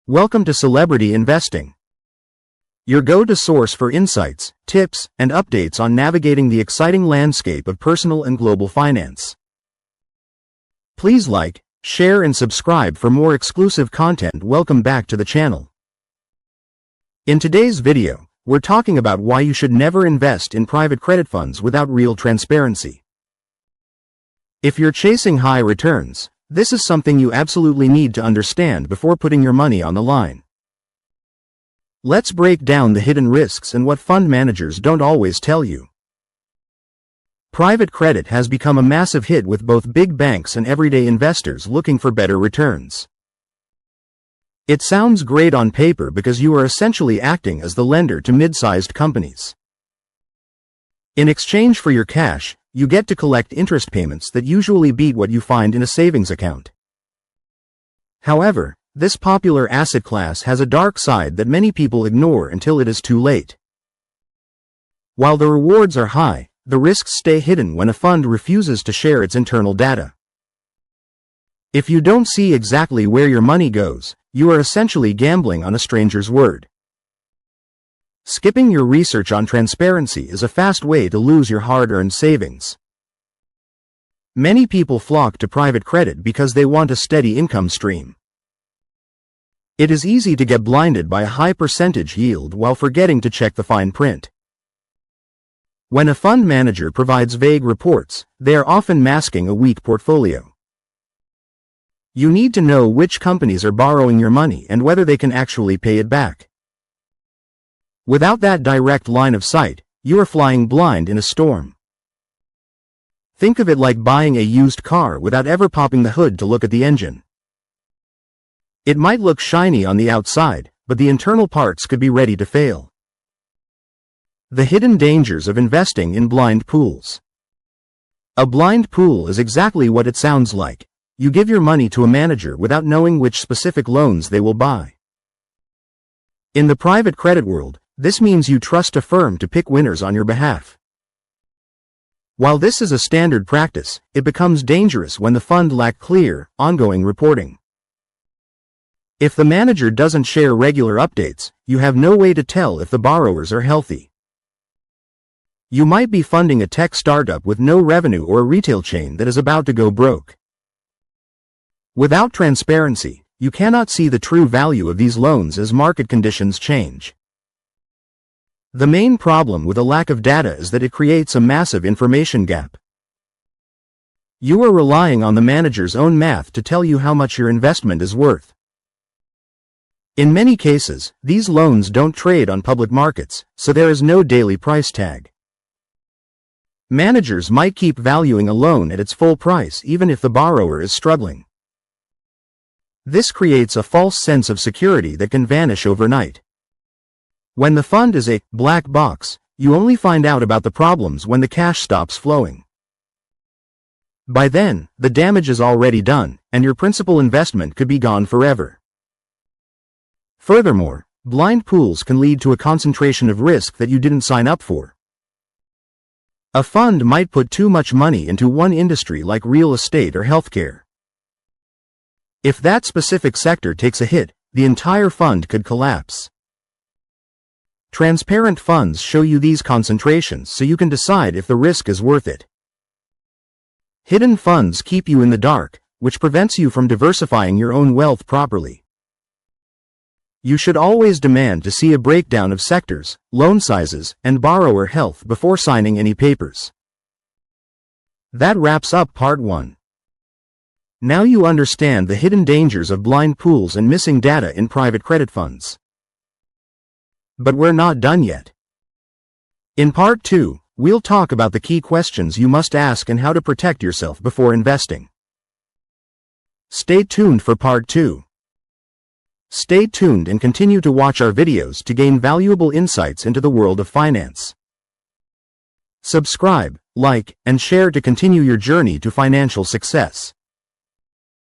Welcome to Celebrity Investing, your go-to source for insights, tips, and updates on navigating the exciting landscape of personal and global finance. Please like, share, and subscribe for more exclusive content. Welcome back to the channel. In today's video, we're talking about why you should never invest in private credit funds without real transparency. If you're chasing high returns, this is something you absolutely need to understand before putting your money on the line. Let's break down the hidden risks and what fund managers don't always tell you. Private credit has become a massive hit with both big banks and everyday investors looking for better returns. It sounds great on paper because you are essentially acting as the lender to mid-sized companies. In exchange for your cash, you get to collect interest payments that usually beat what you find in a savings account. However, this popular asset class has a dark side that many people ignore until it is too late. While the rewards are high, the risks stay hidden when a fund refuses to share its internal data. If you don't see exactly where your money goes, you are essentially gambling on a stranger's word. Skipping your research on transparency is a fast way to lose your hard-earned savings. Many people flock to private credit because they want a steady income stream. It is easy to get blinded by a high percentage yield while forgetting to check the fine print. When a fund manager provides vague reports, they are often masking a weak portfolio. You need to know which companies are borrowing your money and whether they can actually pay it back. Without that direct line of sight, you are flying blind in a storm. Think of it like buying a used car without ever popping the hood to look at the engine. It might look shiny on the outside, but the internal parts could be ready to fail. The hidden dangers of investing in blind pools. A blind pool is exactly what it sounds like. You give your money to a manager without knowing which specific loans they will buy. In the private credit world, this means you trust a firm to pick winners on your behalf. While this is a standard practice, it becomes dangerous when the fund lacks clear, ongoing reporting. If the manager doesn't share regular updates, you have no way to tell if the borrowers are healthy. You might be funding a tech startup with no revenue or a retail chain that is about to go broke. Without transparency, you cannot see the true value of these loans as market conditions change. The main problem with a lack of data is that it creates a massive information gap. You are relying on the manager's own math to tell you how much your investment is worth. In many cases, these loans don't trade on public markets, so there is no daily price tag. Managers might keep valuing a loan at its full price even if the borrower is struggling. This creates a false sense of security that can vanish overnight. When the fund is a black box, you only find out about the problems when the cash stops flowing. By then, the damage is already done, and your principal investment could be gone forever. Furthermore, blind pools can lead to a concentration of risk that you didn't sign up for. A fund might put too much money into one industry like real estate or healthcare. If that specific sector takes a hit, the entire fund could collapse. Transparent funds show you these concentrations so you can decide if the risk is worth it. Hidden funds keep you in the dark, which prevents you from diversifying your own wealth properly. You should always demand to see a breakdown of sectors, loan sizes, and borrower health before signing any papers. That wraps up part 1. Now you understand the hidden dangers of blind pools and missing data in private credit funds. But we're not done yet. In part 2, we'll talk about the key questions you must ask and how to protect yourself before investing. Stay tuned for part 2. Stay tuned and continue to watch our videos to gain valuable insights into the world of finance. Subscribe, like, and share to continue your journey to financial success.